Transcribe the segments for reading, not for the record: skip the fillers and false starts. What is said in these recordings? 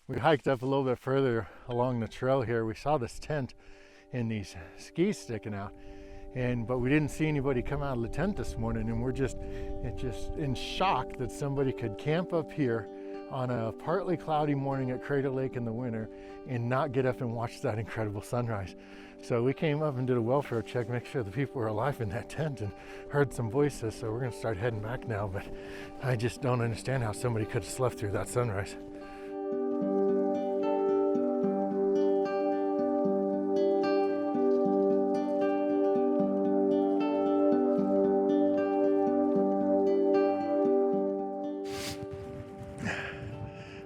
we hiked up a little bit further along the trail here. We saw this tent and these skis sticking out, but we didn't see anybody come out of the tent this morning, and we're just in shock that somebody could camp up here on a partly cloudy morning at Crater Lake in the winter and not get up and watch that incredible sunrise. So we came up and did a welfare check, make sure the people were alive in that tent, and heard some voices. So we're gonna start heading back now, but I just don't understand how somebody could have slept through that sunrise.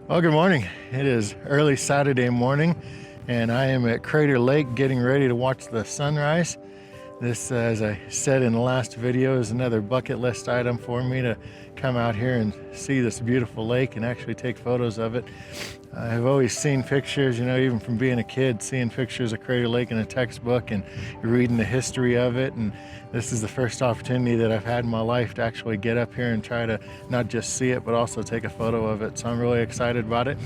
Well, good morning. It is early Saturday morning, and I am at Crater Lake getting ready to watch the sunrise. This, as I said in the last video, is another bucket list item for me to come out here and see this beautiful lake and actually take photos of it. I've always seen pictures, you know, even from being a kid, seeing pictures of Crater Lake in a textbook and reading the history of it. And this is the first opportunity that I've had in my life to actually get up here and try to not just see it, but also take a photo of it. So I'm really excited about it.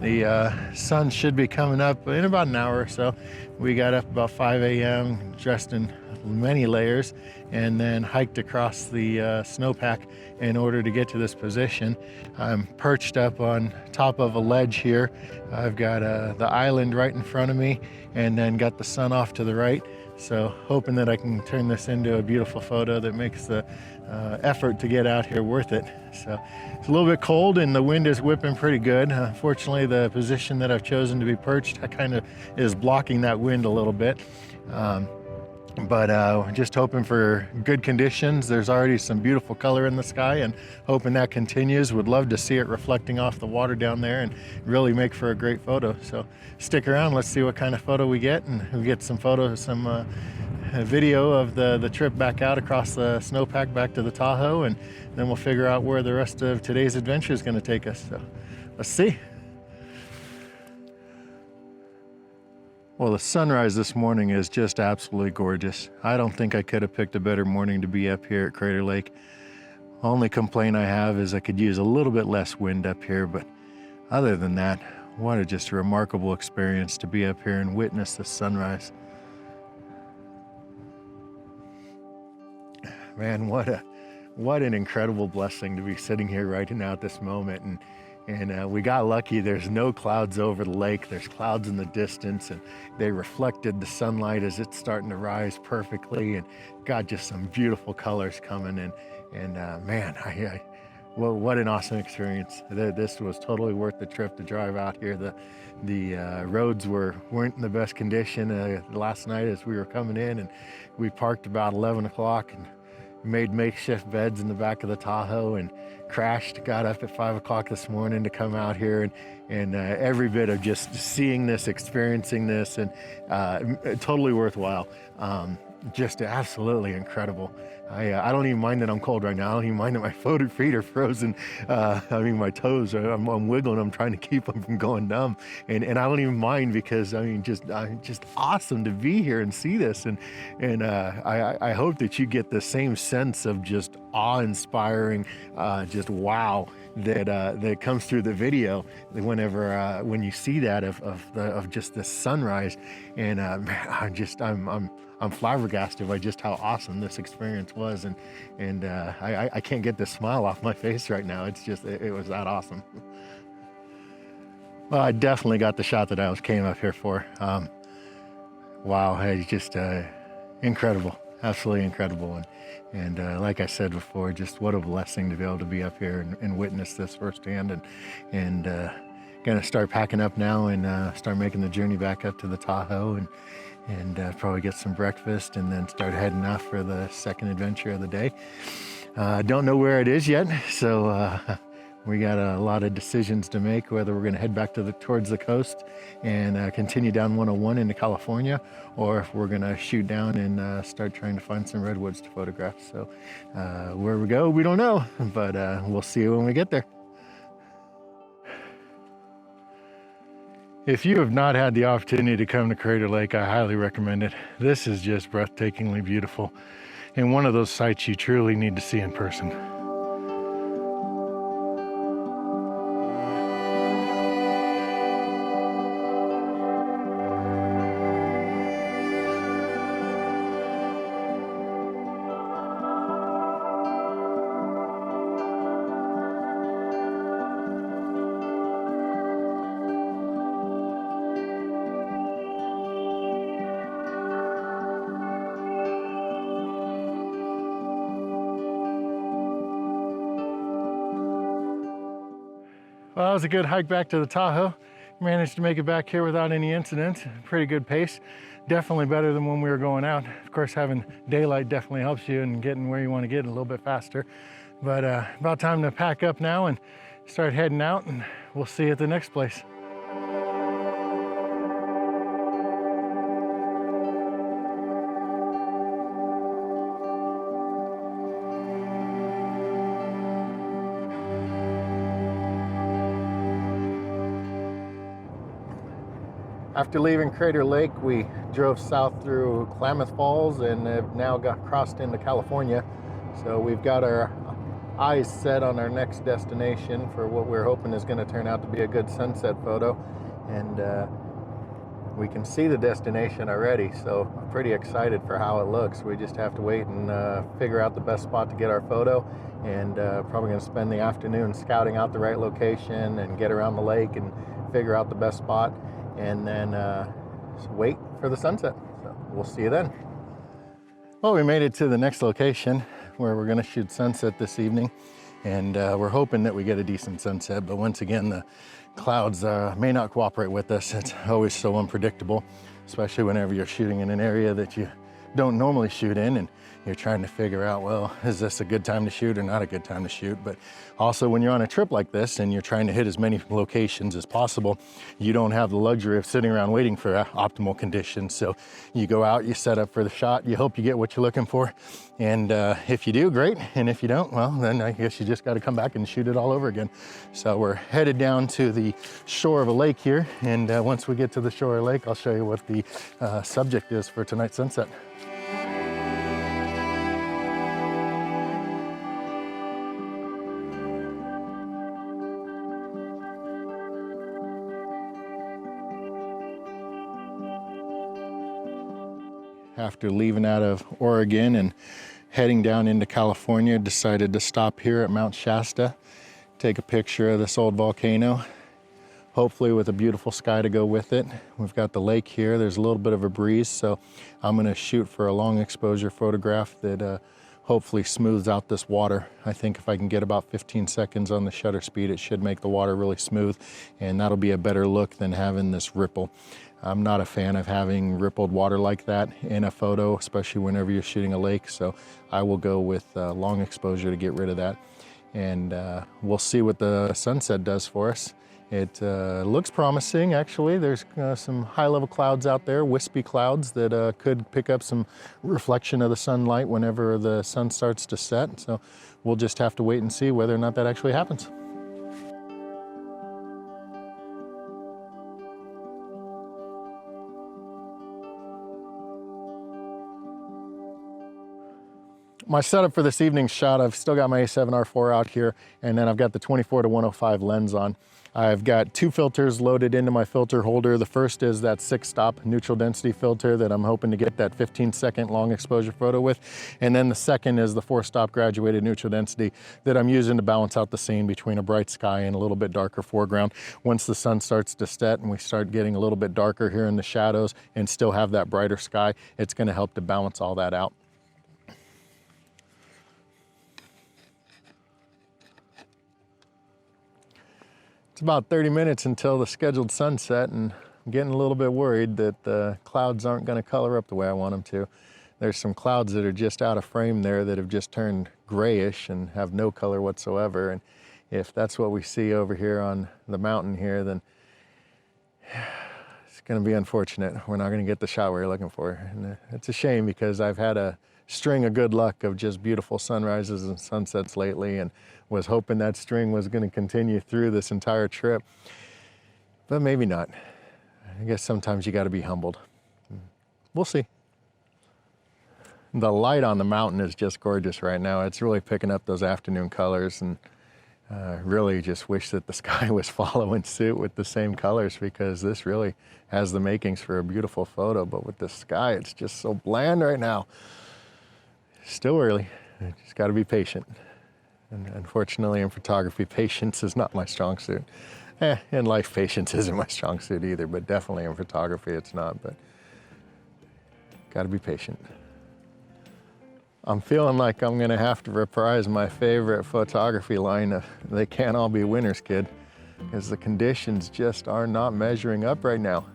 The sun should be coming up in about an hour or so. We got up about 5 a.m., dressed in many layers, and then hiked across the snowpack in order to get to this position. I'm perched up on top of a ledge here. I've got the island right in front of me, and then got the sun off to the right. So hoping that I can turn this into a beautiful photo that makes the effort to get out here worth it. So it's a little bit cold and the wind is whipping pretty good. Fortunately, the position that I've chosen to be perched kind of is blocking that wind a little bit. But just hoping for good conditions. There's already some beautiful color in the sky, and hoping that continues. Would love to see it reflecting off the water down there and really make for a great photo. So stick around, let's see what kind of photo we get, and we get some video of the trip back out across the snowpack back to the Tahoe, and then we'll figure out where the rest of today's adventure is going to take us. So let's see. Well, the sunrise this morning is just absolutely gorgeous. I don't think I could have picked a better morning to be up here at Crater Lake. Only complaint I have is I could use a little bit less wind up here, but other than that, what a just remarkable experience to be up here and witness the sunrise. Man, what an incredible blessing to be sitting here right now at this moment. And we got lucky. There's no clouds over the lake. There's clouds in the distance, and they reflected the sunlight as it's starting to rise perfectly, and got just some beautiful colors coming in. And man, well, what an awesome experience. This was totally worth the trip to drive out here. The roads weren't in the best condition last night as we were coming in, and we parked about 11 o'clock and made makeshift beds in the back of the Tahoe and crashed. Got up at 5 o'clock this morning to come out here, and every bit of just seeing this, experiencing this, and totally worthwhile. Just absolutely incredible. I don't even mind that I'm cold right now. I don't even mind that my feet are frozen. My toes, I'm wiggling. I'm trying to keep them from going numb. And I don't even mind, because just awesome to be here and see this. And I hope that you get the same sense of just awe-inspiring, just wow, that comes through the video whenever when you see that of just the sunrise. And man, I'm flabbergasted by just how awesome this experience was, and I can't get this smile off my face right now. It's just, it was that awesome. Well, I definitely got the shot that I came up here for. Wow, it's just incredible, absolutely incredible. And like I said before, just what a blessing to be able to be up here and witness this firsthand. And gonna start packing up now and start making the journey back up to the Tahoe, and probably get some breakfast and then start heading off for the second adventure of the day. Don't know where it is yet, so we got a lot of decisions to make, whether we're going to head back towards the coast and continue down 101 into California, or if we're going to shoot down and start trying to find some redwoods to photograph. So where we go, we don't know, but we'll see when we get there. If you have not had the opportunity to come to Crater Lake, I highly recommend it. This is just breathtakingly beautiful, and one of those sights you truly need to see in person. Well, that was a good hike back to the Tahoe. Managed to make it back here without any incidents. Pretty good pace. Definitely better than when we were going out. Of course, having daylight definitely helps you in getting where you want to get a little bit faster. But about time to pack up now and start heading out, and we'll see you at the next place. After leaving Crater Lake, we drove south through Klamath Falls and have now got crossed into California. So we've got our eyes set on our next destination for what we're hoping is going to turn out to be a good sunset photo. And we can see the destination already, so I'm pretty excited for how it looks. We just have to wait and figure out the best spot to get our photo, and probably going to spend the afternoon scouting out the right location and get around the lake and figure out the best spot, and then wait for the sunset. So we'll see you then. Well, we made it to the next location where we're going to shoot sunset this evening, and we're hoping that we get a decent sunset, but once again the clouds may not cooperate with us. It's always so unpredictable, especially whenever you're shooting in an area that you don't normally shoot in, and you're trying to figure out, well, is this a good time to shoot or not a good time to shoot? But also when you're on a trip like this and you're trying to hit as many locations as possible, you don't have the luxury of sitting around waiting for optimal conditions. So you go out, you set up for the shot, you hope you get what you're looking for. And if you do, great. And if you don't, well, then I guess you just got to come back and shoot it all over again. So we're headed down to the shore of a lake here. And once we get to the shore of the lake, I'll show you what the subject is for tonight's sunset. After leaving out of Oregon and heading down into California, decided to stop here at Mount Shasta, take a picture of this old volcano, hopefully with a beautiful sky to go with it. We've got the lake here. There's a little bit of a breeze, so I'm going to shoot for a long exposure photograph that hopefully smooths out this water. I think if I can get about 15 seconds on the shutter speed, it should make the water really smooth, and that'll be a better look than having this ripple. I'm not a fan of having rippled water like that in a photo, especially whenever you're shooting a lake, so I will go with long exposure to get rid of that. And we'll see what the sunset does for us. It looks promising, actually. There's some high-level clouds out there, wispy clouds that could pick up some reflection of the sunlight whenever the sun starts to set. So we'll just have to wait and see whether or not that actually happens. My setup for this evening's shot, I've still got my A7R4 out here, and then I've got the 24-105 lens on. I've got two filters loaded into my filter holder. The first is that 6-stop neutral density filter that I'm hoping to get that 15-second long exposure photo with. And then the second is the 4-stop graduated neutral density that I'm using to balance out the scene between a bright sky and a little bit darker foreground. Once the sun starts to set and we start getting a little bit darker here in the shadows and still have that brighter sky, it's going to help to balance all that out. It's about 30 minutes until the scheduled sunset, and I'm getting a little bit worried that the clouds aren't going to color up the way I want them to. There's some clouds that are just out of frame there that have just turned grayish and have no color whatsoever. And if that's what we see over here on the mountain here, then it's going to be unfortunate. We're not going to get the shot we're looking for. And it's a shame because I've had a string of good luck of just beautiful sunrises and sunsets lately, and was hoping that string was going to continue through this entire trip, but maybe not. I guess sometimes you got to be humbled. We'll see. The light on the mountain is just gorgeous right now. It's really picking up those afternoon colors, and I really just wish that the sky was following suit with the same colors, because this really has the makings for a beautiful photo, but with the sky, it's just so bland right now. Still early. I just got to be patient. And unfortunately, in photography, patience is not my strong suit. In life, patience isn't my strong suit either, but definitely in photography, it's not. But got to be patient. I'm feeling like I'm going to have to reprise my favorite photography line of "They can't all be winners, kid." because the conditions just are not measuring up right now.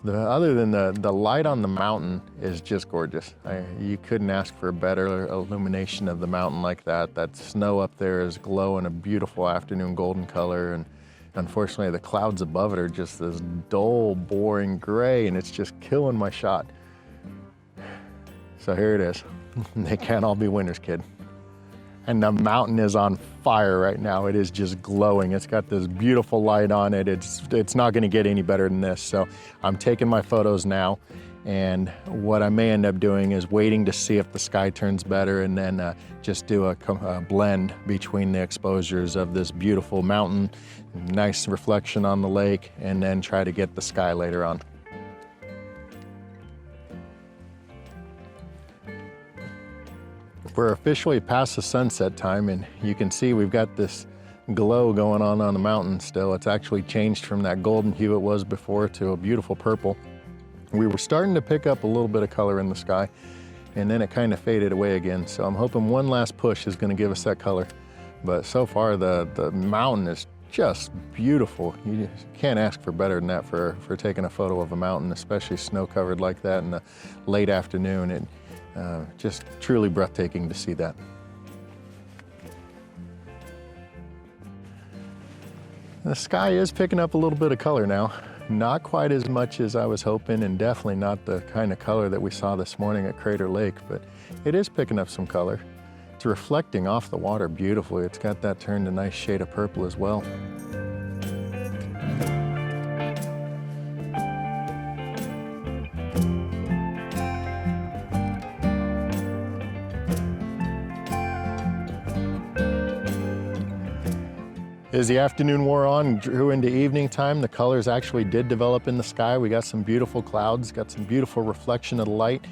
Other than the light on the mountain is just gorgeous. You couldn't ask for a better illumination of the mountain like that. That snow up there is glowing a beautiful afternoon golden color, and unfortunately the clouds above it are just this dull, boring gray, and it's just killing my shot. So here it is. They can't all be winners, kid. And the mountain is on fire right now. It is just glowing. It's got this beautiful light on it. It's not gonna get any better than this. So I'm taking my photos now, and what I may end up doing is waiting to see if the sky turns better, and then just do a blend between the exposures of this beautiful mountain, nice reflection on the lake, and then try to get the sky later on. We're officially past the sunset time, and you can see we've got this glow going on the mountain still. It's actually changed from that golden hue it was before to a beautiful purple. We were starting to pick up a little bit of color in the sky, and then it kind of faded away again. So I'm hoping one last push is going to give us that color. But so far the mountain is just beautiful. You can't ask for better than that for taking a photo of a mountain, especially snow covered like that in the late afternoon. Just truly breathtaking to see that. The sky is picking up a little bit of color now. Not quite as much as I was hoping, and definitely not the kind of color that we saw this morning at Crater Lake, but it is picking up some color. It's reflecting off the water beautifully. It's got that turned a nice shade of purple as well. As the afternoon wore on, drew into evening time, the colors actually did develop in the sky. We got some beautiful clouds, got some beautiful reflection of the light.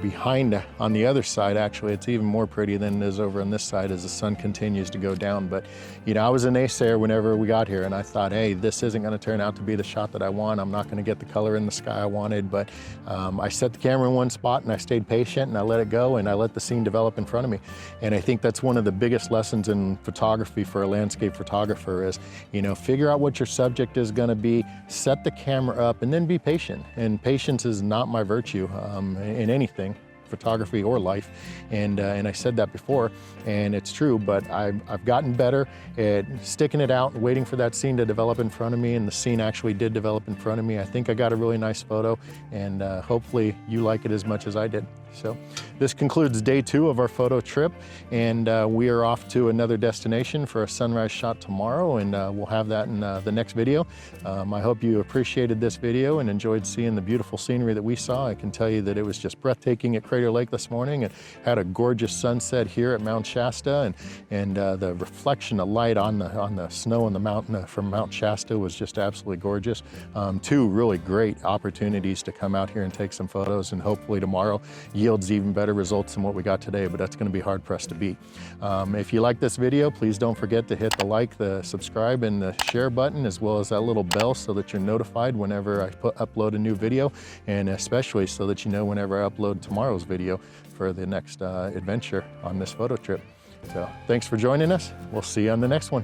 Behind, on the other side, actually, it's even more pretty than it is over on this side as the sun continues to go down. But, you know, I was a naysayer whenever we got here, and I thought, hey, this isn't gonna turn out to be the shot that I want. I'm not gonna get the color in the sky I wanted, but I set the camera in one spot and I stayed patient and I let it go and I let the scene develop in front of me. And I think that's one of the biggest lessons in photography for a landscape photographer is, you know, figure out what your subject is gonna be, set the camera up, and then be patient. And patience is not my virtue in anything, photography or life, and I said that before, and it's true, but I've gotten better at sticking it out and waiting for that scene to develop in front of me, and the scene actually did develop in front of me. I think I got a really nice photo, and hopefully you like it as much as I did. So this concludes day 2 of our photo trip, and we are off to another destination for a sunrise shot tomorrow, and we'll have that in the next video. I hope you appreciated this video and enjoyed seeing the beautiful scenery that we saw. I can tell you that it was just breathtaking at Crater Lake this morning, and had a gorgeous sunset here at Mount Shasta, and the reflection of light on the snow on the mountain from Mount Shasta was just absolutely gorgeous. 2 really great opportunities to come out here and take some photos, and hopefully tomorrow yields even better results than what we got today, but that's going to be hard pressed to beat. If you like this video, please don't forget to hit the like, the subscribe, and the share button, as well as that little bell so that you're notified whenever I upload a new video, and especially so that you know whenever I upload tomorrow's video for the next adventure on this photo trip. So thanks for joining us. We'll see you on the next one.